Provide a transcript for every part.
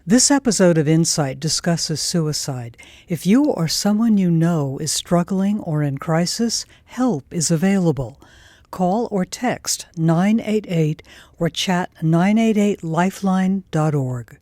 This episode of InSight discusses suicide. If you or someone you know is struggling or in crisis, help is available. Call or text 988 or chat 988lifeline.org.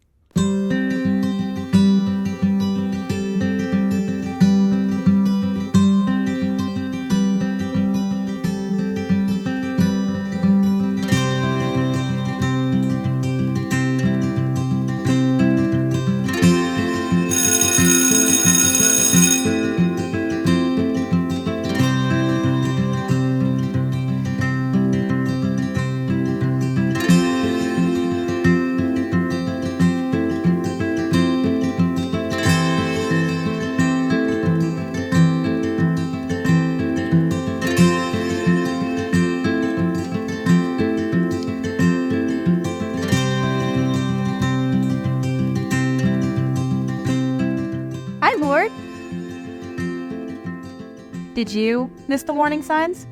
Did you miss the warning signs?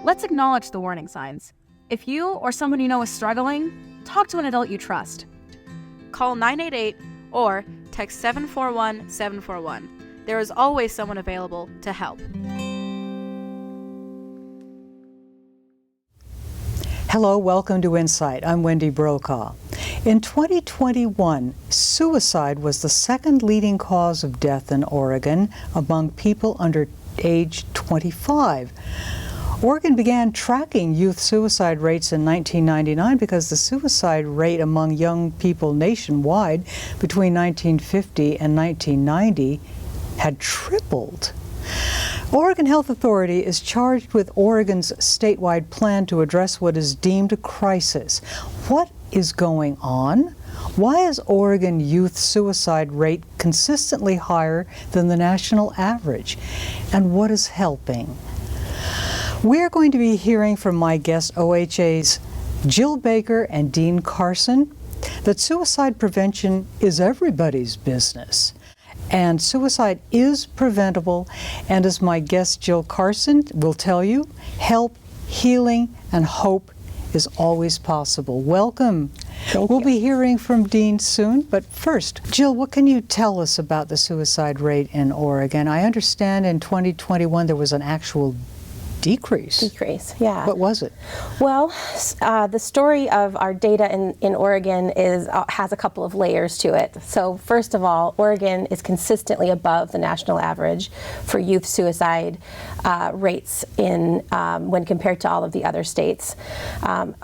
Let's acknowledge the warning signs. If you or someone you know is struggling, talk to an adult you trust. Call 988 or text 741-741. There is always someone available to help. Hello, welcome to InSight. I'm Wendy Brokaw. In 2021, suicide was the second leading cause of death in Oregon among people under age 25. Oregon began tracking youth suicide rates in 1999 because the suicide rate among young people nationwide between 1950 and 1990 had tripled. Oregon Health Authority is charged with Oregon's statewide plan to address what is deemed a crisis. What is going on? Why is Oregon youth suicide rate consistently higher than the national average? And what is helping? We're going to be hearing from my guests, OHA's Jill Baker and Dean Carson, that suicide prevention is everybody's business. And suicide is preventable. And as my guest Jill Carson will tell you, help, healing, and hope is always possible. Welcome. We'll be hearing from Dean soon, but first, Jill, what can you tell us about the suicide rate in Oregon? I understand in 2021 there was an actual decrease, yeah. What was it? Well, the story of our data in Oregon has a couple of layers to it. So first of all, Oregon is consistently above the national average for youth suicide rates when compared to all of the other states.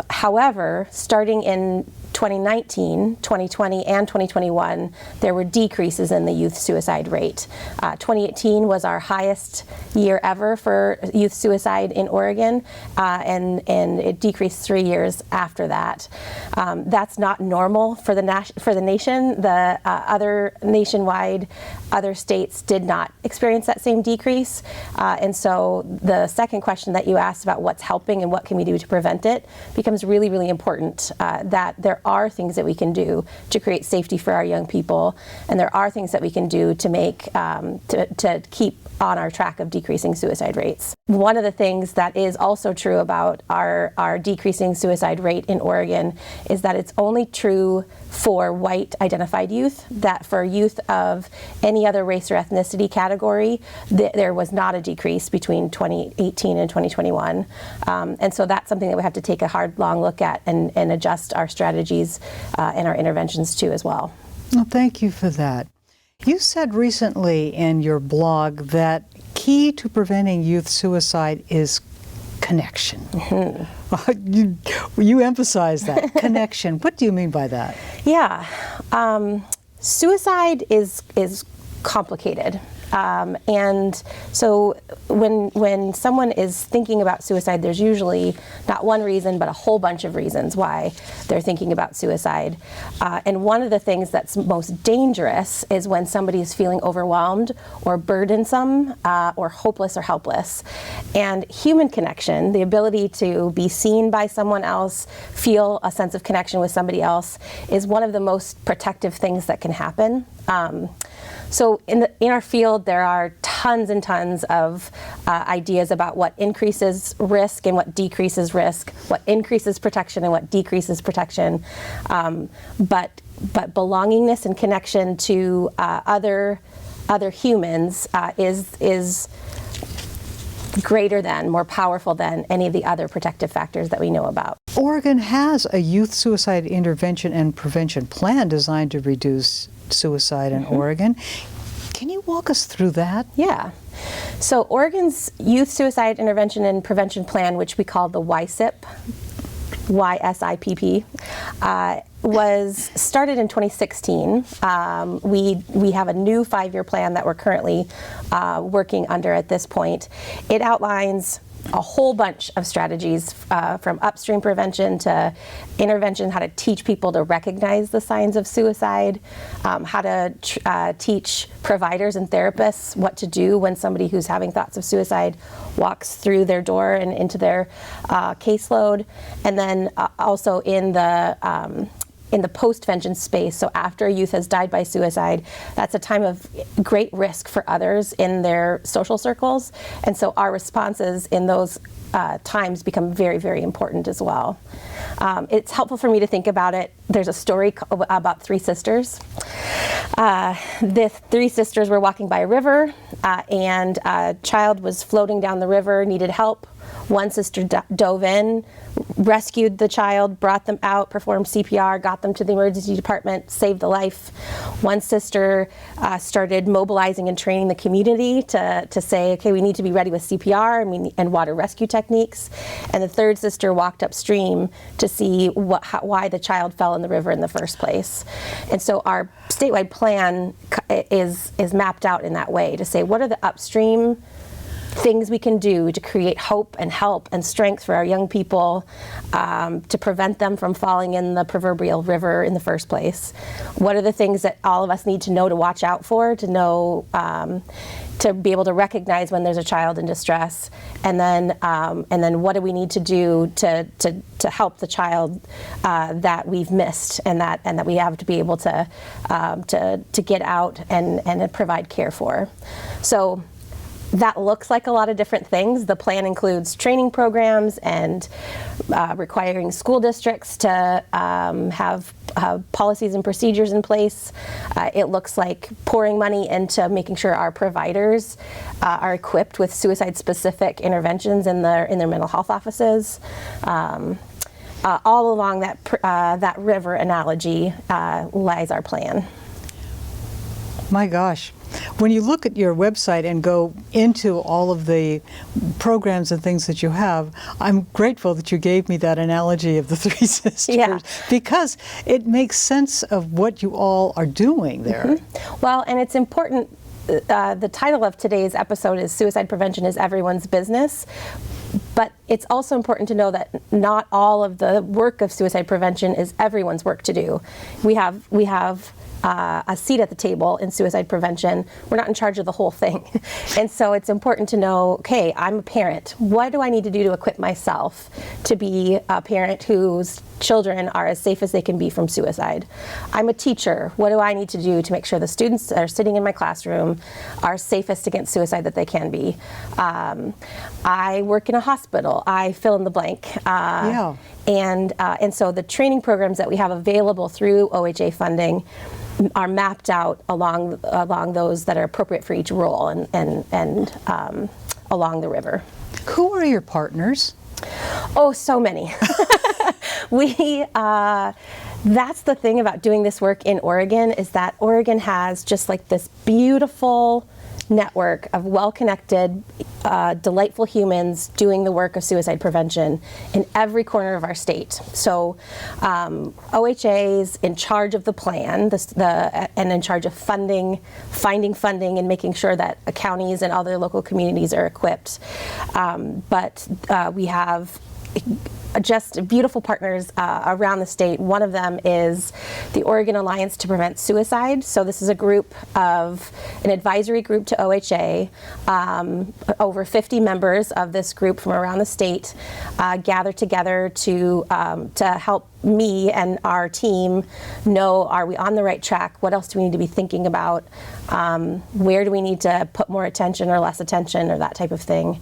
However, starting in 2019, 2020, and 2021, there were decreases in the youth suicide rate. 2018 was our highest year ever for youth suicide in Oregon, and it decreased 3 years after that. That's not normal for the nation. The other nationwide, other states did not experience that same decrease. And so the second question that you asked about what's helping and what can we do to prevent it becomes really, really important, that there are things that we can do to create safety for our young people, and there are things that we can do to make to keep on our track of decreasing suicide rates. One of the things that is also true about our decreasing suicide rate in Oregon is that it's only true for white identified youth, that for youth of any other race or ethnicity category, there was not a decrease between 2018 and 2021. And so that's something that we have to take a hard, long look at and adjust our strategies and our interventions to as well. Well, thank you for that. You said recently in your blog that key to preventing youth suicide is connection. Mm-hmm. you emphasize that, connection. What do you mean by that? Yeah. Suicide is complicated. And so when someone is thinking about suicide, there's usually not one reason, but a whole bunch of reasons why they're thinking about suicide. And one of the things that's most dangerous is when somebody is feeling overwhelmed or burdensome or hopeless or helpless. And human connection, the ability to be seen by someone else, feel a sense of connection with somebody else, is one of the most protective things that can happen. So in our field, there are tons and tons of ideas about what increases risk and what decreases risk, what increases protection and what decreases protection. But belongingness and connection to other humans is greater than, more powerful than any of the other protective factors that we know about. Oregon has a youth suicide intervention and prevention plan designed to reduce suicide in Oregon. Can you walk us through that? Yeah. So Oregon's Youth Suicide Intervention and Prevention Plan, which we call the YSIP, YSIPP, was started in 2016. We have a new 5-year plan that we're currently working under at this point. It outlines a whole bunch of strategies from upstream prevention to intervention, how to teach people to recognize the signs of suicide, how to teach providers and therapists what to do when somebody who's having thoughts of suicide walks through their door and into their caseload, and then also in the post-vengeance space, so after a youth has died by suicide, that's a time of great risk for others in their social circles, and so our responses in those times become very, very important as well. It's helpful for me to think about it. There's a story about 3 sisters. The 3 sisters were walking by a river, and a child was floating down the river, needed help. One sister dove in, rescued the child, brought them out, performed CPR, got them to the emergency department, saved the life. One sister started mobilizing and training the community to say, okay, we need to be ready with CPR and water rescue techniques. And the third sister walked upstream to see why the child fell in the river in the first place. And so our statewide plan is mapped out in that way to say, what are the upstream things we can do to create hope and help and strength for our young people, to prevent them from falling in the proverbial river in the first place? What are the things that all of us need to know to watch out for, to know, to be able to recognize when there's a child in distress? And then what do we need to do to help the child that we've missed and that we have to be able to get out and provide care for? So that looks like a lot of different things. The plan includes training programs and requiring school districts to have policies and procedures in place. It looks like pouring money into making sure our providers are equipped with suicide-specific interventions in their mental health offices. All along that river analogy lies our plan. My gosh. When you look at your website and go into all of the programs and things that you have, I'm grateful that you gave me that analogy of the 3 sisters, because it makes sense of what you all are doing there. Well, and it's important, the title of today's episode is Suicide Prevention is Everyone's Business. But it's also important to know that not all of the work of suicide prevention is everyone's work to do. We have a seat at the table in suicide prevention. We're not in charge of the whole thing. And so it's important to know, okay, I'm a parent. What do I need to do to equip myself to be a parent whose children are as safe as they can be from suicide? I'm a teacher. What do I need to do to make sure the students that are sitting in my classroom are safest against suicide that they can be? I work in a hospital. I fill in the blank. And so the training programs that we have available through OHA funding are mapped out along those that are appropriate for each role and along the river. Who are your partners? Oh, so many. That's the thing about doing this work in Oregon, is that Oregon has just like this beautiful network of well-connected, delightful humans doing the work of suicide prevention in every corner of our state. So OHA's in charge of the plan and in charge of finding funding and making sure that counties and other local communities are equipped. But we have just beautiful partners around the state. One of them is the Oregon Alliance to Prevent Suicide. So this is a group of an advisory group to OHA. Over 50 members of this group from around the state gather together to help me and our team know, are we on the right track? What else do we need to be thinking about? Where do we need to put more attention or less attention, or that type of thing?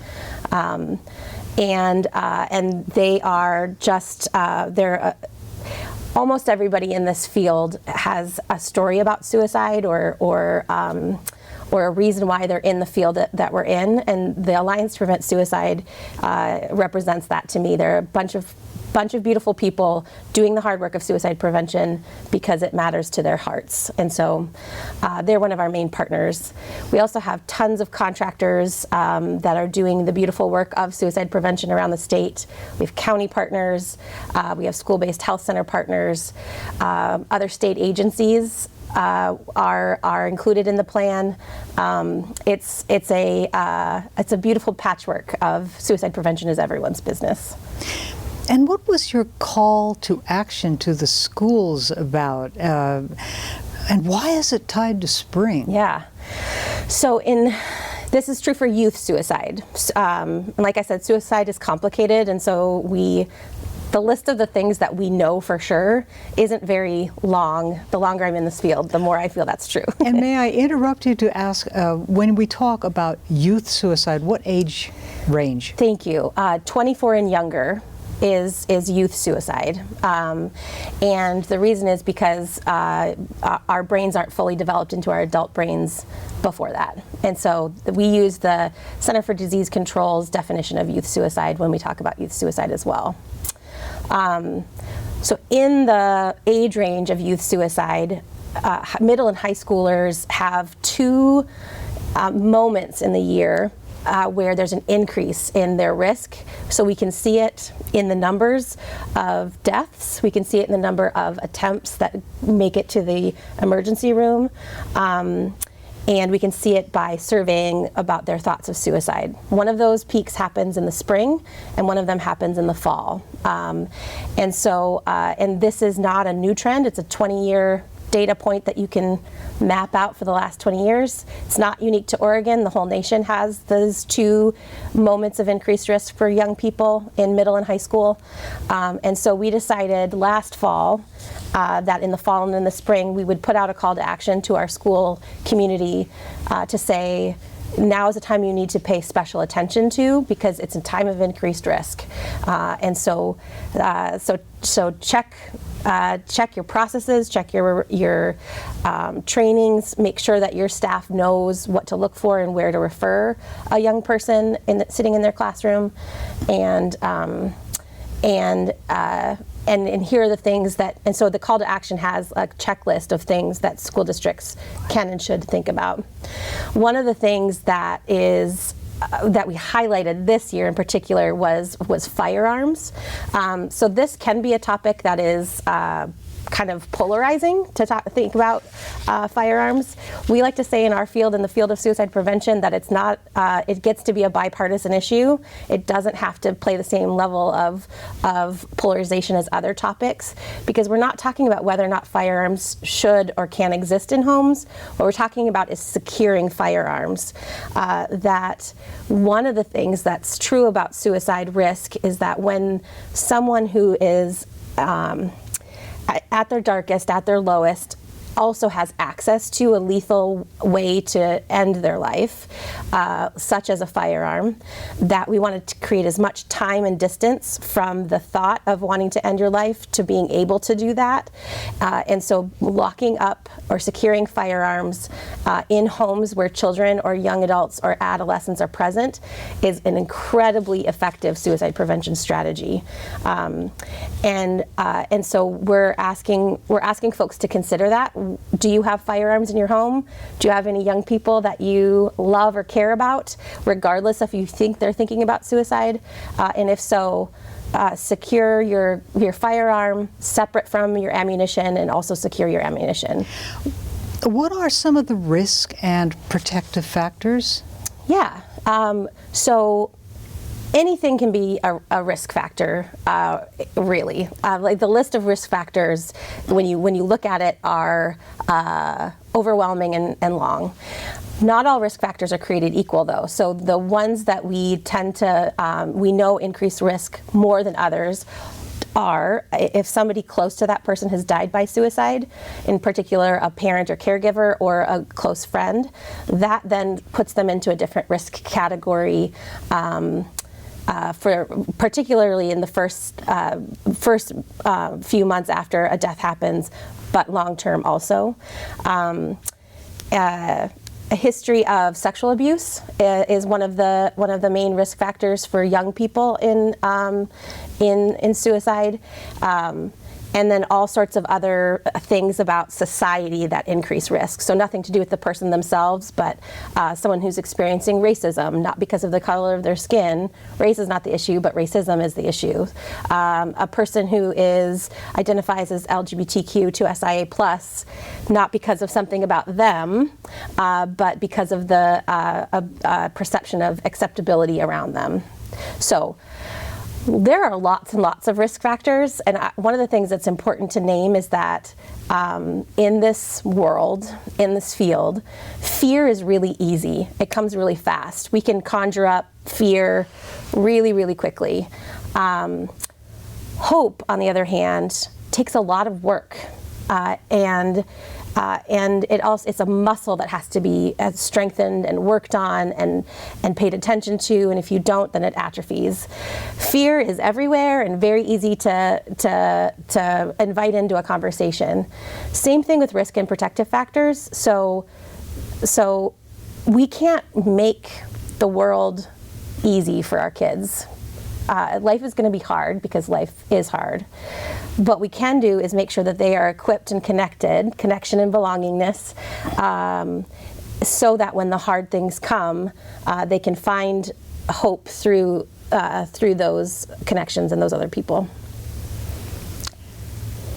And they are just, almost everybody in this field has a story about suicide or a reason why they're in the field that we're in. And the Alliance to Prevent Suicide represents that to me. They're a bunch of beautiful people doing the hard work of suicide prevention because it matters to their hearts. And so they're one of our main partners. We also have tons of contractors that are doing the beautiful work of suicide prevention around the state. We have county partners, we have school-based health center partners, other state agencies are included in the plan. It's a beautiful patchwork of suicide prevention is everyone's business. And what was your call to action to the schools about, and why is it tied to spring? Yeah, so this is true for youth suicide. Like I said, suicide is complicated, and so the list of the things that we know for sure isn't very long. The longer I'm in this field, the more I feel that's true. And may I interrupt you to ask, when we talk about youth suicide, what age range? Thank you. 24 and younger is youth suicide. And the reason is because our brains aren't fully developed into our adult brains before that. And so we use the Center for Disease Control's definition of youth suicide when we talk about youth suicide as well. So in the age range of youth suicide, middle and high schoolers have two moments in the year where there's an increase in their risk. So we can see it in the numbers of deaths. We can see it in the number of attempts that make it to the emergency room. And we can see it by surveying about their thoughts of suicide. One of those peaks happens in the spring, and one of them happens in the fall. And so, and this is not a new trend. It's a 20-year data point that you can map out for the last 20 years. It's not unique to Oregon. The whole nation has those two moments of increased risk for young people in middle and high school. And so we decided last fall that in the fall and in the spring we would put out a call to action to our school community to say, now is the time you need to pay special attention to, because it's a time of increased risk. And so check your processes, check your trainings, make sure that your staff knows what to look for and where to refer a young person sitting in their classroom, and here are the things and so the call to action has a checklist of things that school districts can and should think about. One of the things that we highlighted this year in particular was firearms. So this can be a topic that is kind of polarizing to think about firearms. We like to say in our field, in the field of suicide prevention, that it's not, it gets to be a bipartisan issue. It doesn't have to play the same level of polarization as other topics, because we're not talking about whether or not firearms should or can exist in homes. What we're talking about is securing firearms. That one of the things that's true about suicide risk is that when someone who is at their darkest, at their lowest, also has access to a lethal way to end their life, such as a firearm, that we wanted to create as much time and distance from the thought of wanting to end your life to being able to do that. And so locking up or securing firearms in homes where children or young adults or adolescents are present is an incredibly effective suicide prevention strategy. And so we're asking folks to consider that. Do you have firearms in your home? Do you have any young people that you love or care about, regardless if you think they're thinking about suicide? And if so, secure your firearm separate from your ammunition, and also secure your ammunition. What are some of the risk and protective factors? Yeah, so anything can be a risk factor, really. Like the list of risk factors, when you look at it, are overwhelming and long. Not all risk factors are created equal, though. So the ones that we tend to, we know increase risk more than others are if somebody close to that person has died by suicide, in particular a parent or caregiver or a close friend, that then puts them into a different risk category, for particularly in the first few months after a death happens, but long term also. A history of sexual abuse is one of the main risk factors for young people in suicide. And then all sorts of other things about society that increase risk. So nothing to do with the person themselves, but someone who's experiencing racism, not because of the color of their skin. Race is not the issue, but racism is the issue. A person who identifies as LGBTQ2SIA+, not because of something about them, but because of the perception of acceptability around them. So there are lots and lots of risk factors, and one of the things that's important to name is that in this world, in this field, fear is really easy. It comes really fast. We can conjure up fear really, really quickly. Hope, on the other hand, takes a lot of work, and it's a muscle that has to be strengthened and worked on and paid attention to, and if you don't, then it atrophies. Fear is everywhere and very easy to invite into a conversation. Same thing with risk and protective factors. So we can't make the world easy for our kids. Life is going to be hard because life is hard. What we can do is make sure that they are equipped and connected, connection and belongingness, so that when the hard things come, they can find hope through those connections and those other people.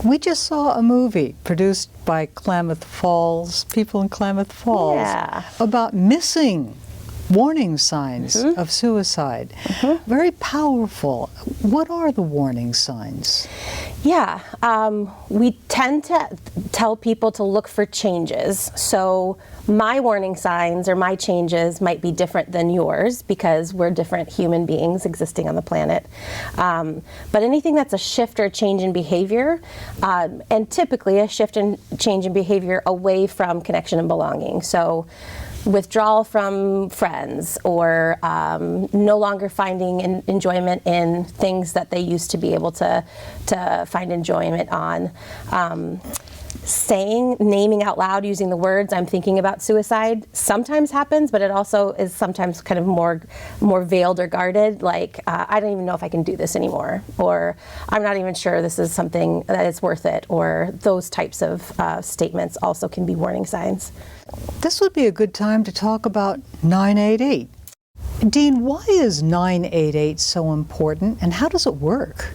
We just saw a movie produced by Klamath Falls, people in Klamath Falls, about missing warning signs of suicide. Very powerful. What are the warning signs? Yeah, we tend to tell people to look for changes. So my warning signs or my changes might be different than yours because we're different human beings existing on the planet. But anything that's a shift or a change in behavior, and typically a shift and change in behavior away from connection and belonging. So withdrawal from friends, or no longer finding enjoyment in things that they used to be able to find enjoyment on. Naming out loud, using the words, I'm thinking about suicide, sometimes happens, but it also is sometimes kind of more veiled or guarded, like, I don't even know if I can do this anymore, or I'm not even sure this is something that is worth it, or those types of statements also can be warning signs. This would be a good time to talk about 988. Dean, why is 988 so important, and how does it work?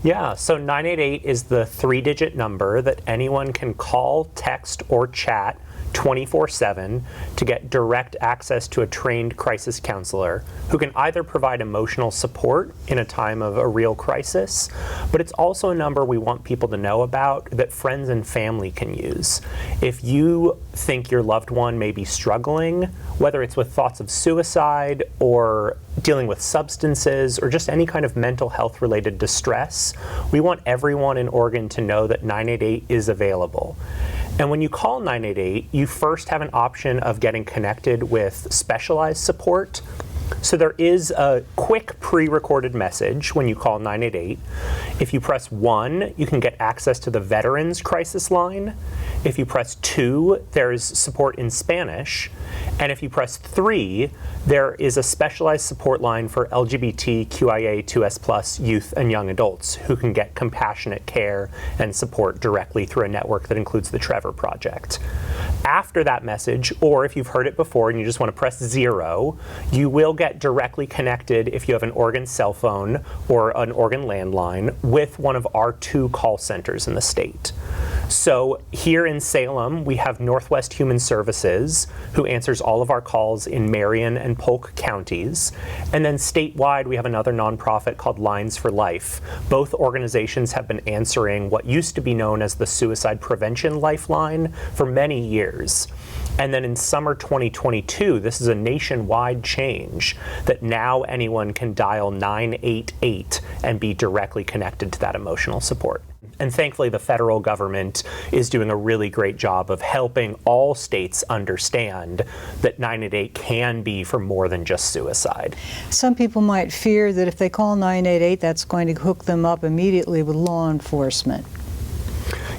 Yeah, so 988 is the 3-digit number that anyone can call, text, or chat 24/7 to get direct access to a trained crisis counselor who can either provide emotional support in a time of a real crisis, but it's also a number we want people to know about that friends and family can use. If you think your loved one may be struggling, whether it's with thoughts of suicide or dealing with substances or just any kind of mental health related distress, we want everyone in Oregon to know that 988 is available. And when you call 988, you first have an option of getting connected with specialized support, So there is a quick pre-recorded message when you call 988. If you press 1, you can get access to the Veterans Crisis Line. If you press 2, there's support in Spanish. And if you press 3, there is a specialized support line for LGBTQIA2S+ youth and young adults who can get compassionate care and support directly through a network that includes the Trevor Project. After that message, or if you've heard it before and you just want to press 0, you will get directly connected, if you have an Oregon cell phone or an Oregon landline, with one of our 2 call centers in the state. So here in Salem, we have Northwest Human Services, who answers all of our calls in Marion and Polk counties. And then statewide, we have another nonprofit called Lines for Life. Both organizations have been answering what used to be known as the Suicide Prevention Lifeline for many years. And then in summer 2022, this is a nationwide change that now anyone can dial 988 and be directly connected to that emotional support. And thankfully, the federal government is doing a really great job of helping all states understand that 988 can be for more than just suicide. Some people might fear that if they call 988, that's going to hook them up immediately with law enforcement.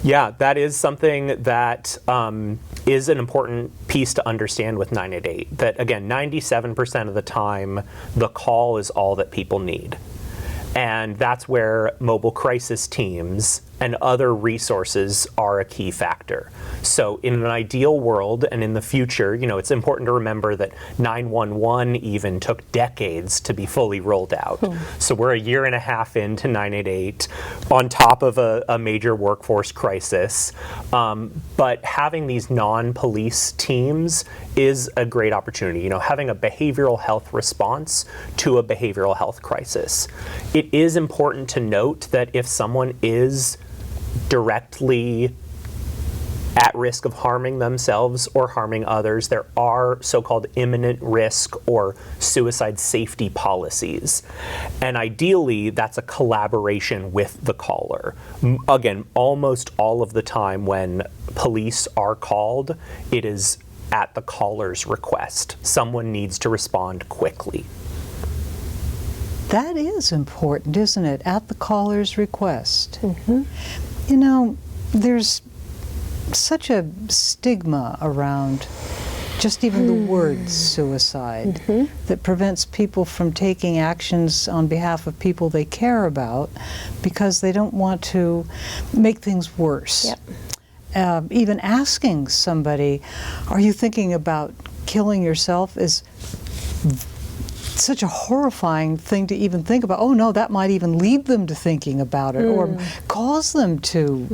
Yeah, that is something that is an important piece to understand with 988. That, again, 97% of the time, the call is all that people need. And that's where mobile crisis teams and other resources are a key factor. So in an ideal world and in the future, it's important to remember that 911 even took decades to be fully rolled out. So we're a year and a half into 988 on top of a major workforce crisis. But having these non-police teams is a great opportunity. Having a behavioral health response to a behavioral health crisis. It is important to note that if someone is directly at risk of harming themselves or harming others, there are so-called imminent risk or suicide safety policies. And ideally, that's a collaboration with the caller. Again, almost all of the time when police are called, it is at the caller's request. Someone needs to respond quickly. That is important, isn't it? At the caller's request. Mm-hmm. There's such a stigma around just even the word suicide that prevents people from taking actions on behalf of people they care about because they don't want to make things worse. Yep. Even asking somebody, are you thinking about killing yourself, is such a horrifying thing to even think about. Oh no, that might even lead them to thinking about it or cause them to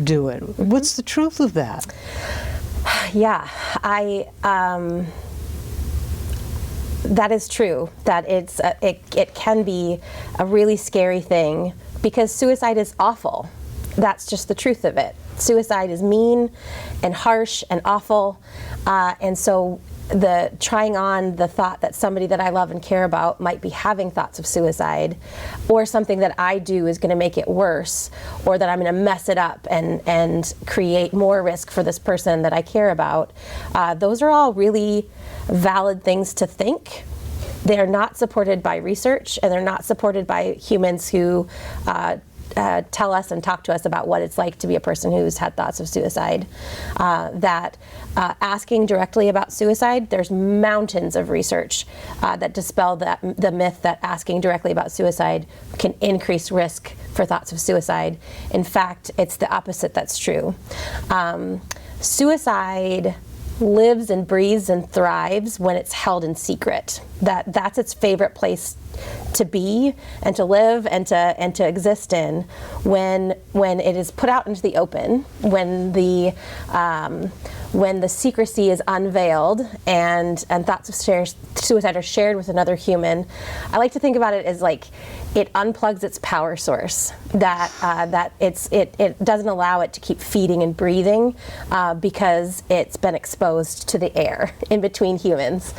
do it. What's the truth of that? Yeah, that is true. That it can be a really scary thing because suicide is awful. That's just the truth of it. Suicide is mean and harsh and awful, and so trying on the thought that somebody that I love and care about might be having thoughts of suicide, or something that I do is going to make it worse, or that I'm going to mess it up and create more risk for this person that I care about. Those are all really valid things to think. They're not supported by research, and they're not supported by humans who tell us and talk to us about what it's like to be a person who's had thoughts of suicide. Asking directly about suicide, there's mountains of research that dispel the myth that asking directly about suicide can increase risk for thoughts of suicide. In fact, it's the opposite that's true. Suicide lives and breathes and thrives when it's held in secret. That's its favorite place to be and to live and to exist in. When it is put out into the open, when the secrecy is unveiled and thoughts of suicide are shared with another human, I like to think about it as like it unplugs its power source. That it doesn't allow it to keep feeding and breathing because it's been exposed to the air in between humans.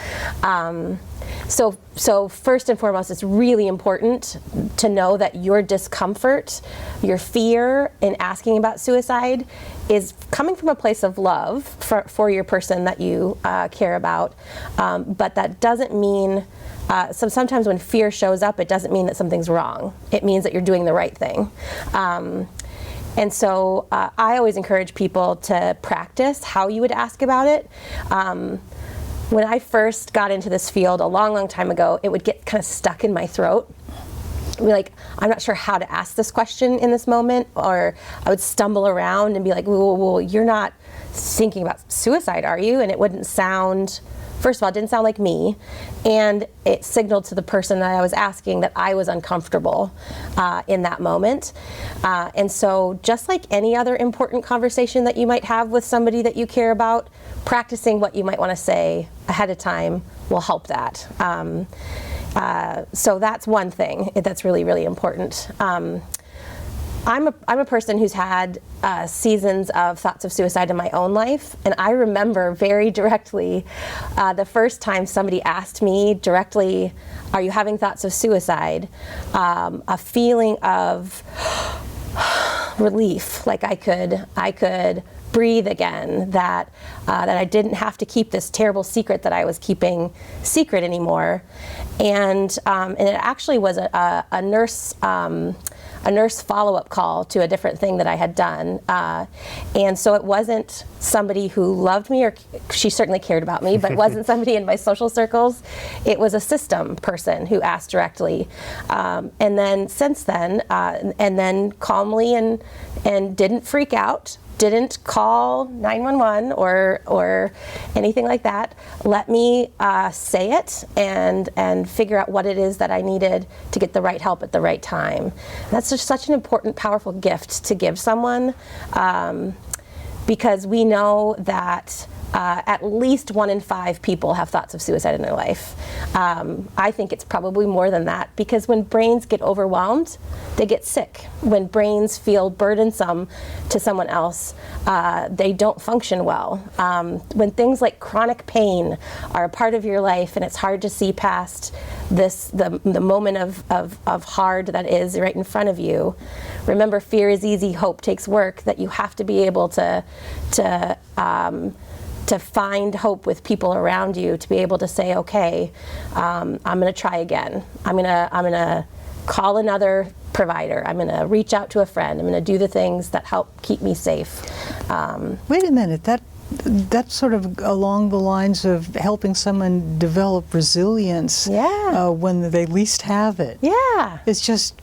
So first and foremost, foremost, it's really important to know that your discomfort, your fear in asking about suicide is coming from a place of love for your person that you care about. But that doesn't mean, so sometimes when fear shows up, it doesn't mean that something's wrong. It means that you're doing the right thing. And so I always encourage people to practice how you would ask about it. When I first got into this field a long, long time ago, it would get kind of stuck in my throat. I'd be like, I'm not sure how to ask this question in this moment, or I would stumble around and be like, well, you're not thinking about suicide, are you? And it wouldn't sound, first of all, it didn't sound like me, and it signaled to the person that I was asking that I was uncomfortable in that moment. And so just like any other important conversation that you might have with somebody that you care about, practicing what you might want to say ahead of time will help that. So that's one thing that's really, really important. I'm a person who's had seasons of thoughts of suicide in my own life, and I remember very directly the first time somebody asked me directly, "Are you having thoughts of suicide?" A feeling of relief, like I could breathe again, that I didn't have to keep this terrible secret that I was keeping secret anymore, and it actually was a nurse follow-up call to a different thing that I had done, and so it wasn't somebody who loved me, or she certainly cared about me, but it wasn't somebody in my social circles. It was a system person who asked directly, and then since then, and then calmly and didn't freak out, didn't call 911 or anything like that. Let me say it and figure out what it is that I needed to get the right help at the right time. And that's just such an important, powerful gift to give someone, because we know that at least 1 in 5 people have thoughts of suicide in their life. I think it's probably more than that, because when brains get overwhelmed, they get sick. When brains feel burdensome to someone else, they don't function well. When things like chronic pain are a part of your life and it's hard to see past the moment of hard that is right in front of you, remember, fear is easy, hope takes work, that you have to be able to find hope with people around you, to be able to say, okay, I'm going to try again. I'm going to call another provider. I'm going to reach out to a friend. I'm going to do the things that help keep me safe. Wait a minute, that's sort of along the lines of helping someone develop resilience when they least have it. Yeah. It's just,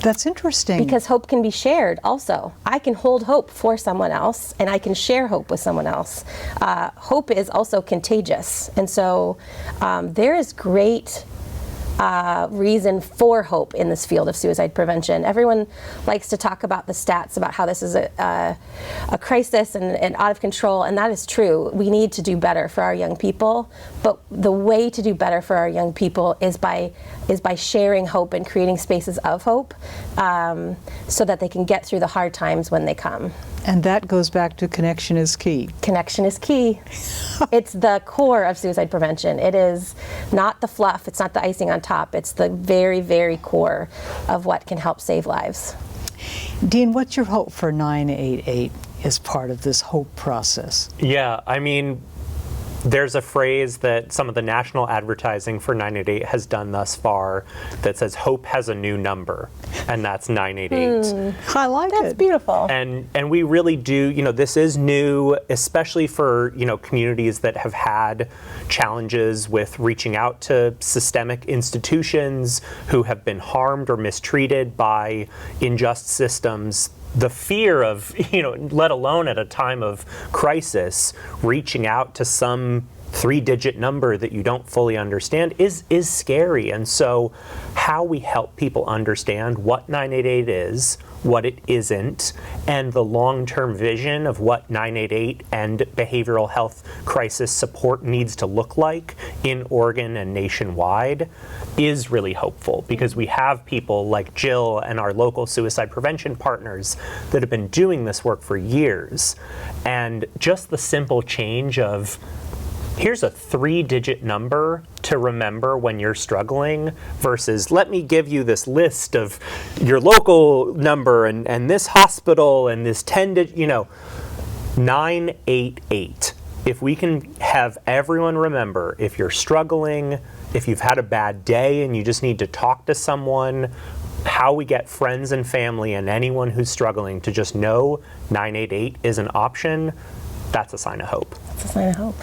that's interesting. Because hope can be shared also. I can hold hope for someone else, and I can share hope with someone else. Hope is also contagious. And so there is great reason for hope in this field of suicide prevention. Everyone likes to talk about the stats about how this is a crisis and out of control, and that is true. We need to do better for our young people, but the way to do better for our young people is by sharing hope and creating spaces of hope, so that they can get through the hard times when they come. And that goes back to connection is key. Connection is key. It's the core of suicide prevention. It is not the fluff, it's not the icing on top, it's the very, very core of what can help save lives. Dean, what's your hope for 988 as part of this hope process? Yeah, I mean, there's a phrase that some of the national advertising for 988 has done thus far that says hope has a new number, and that's 988. I like it. That's beautiful. And we really do, this is new, especially for, communities that have had challenges with reaching out to systemic institutions, who have been harmed or mistreated by unjust systems. The fear of, let alone at a time of crisis, reaching out to some 3-digit number that you don't fully understand is scary. And so how we help people understand what 988 is, what it isn't, and the long-term vision of what 988 and behavioral health crisis support needs to look like in Oregon and nationwide is really hopeful, because we have people like Jill and our local suicide prevention partners that have been doing this work for years. And just the simple change of here's a 3-digit number to remember when you're struggling versus let me give you this list of your local number and this hospital and this 10-digit, 988. If we can have everyone remember, if you're struggling, if you've had a bad day and you just need to talk to someone, how we get friends and family and anyone who's struggling to just know 988 is an option, that's a sign of hope. That's a sign of hope.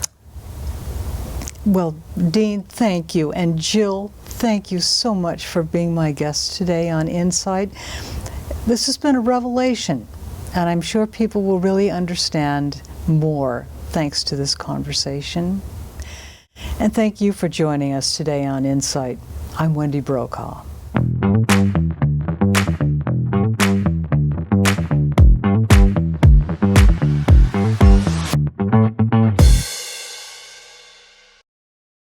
Well, Dean, thank you. And Jill, thank you so much for being my guest today on InSight. This has been a revelation, and I'm sure people will really understand more thanks to this conversation. And thank you for joining us today on InSight. I'm Wendy Brokaw.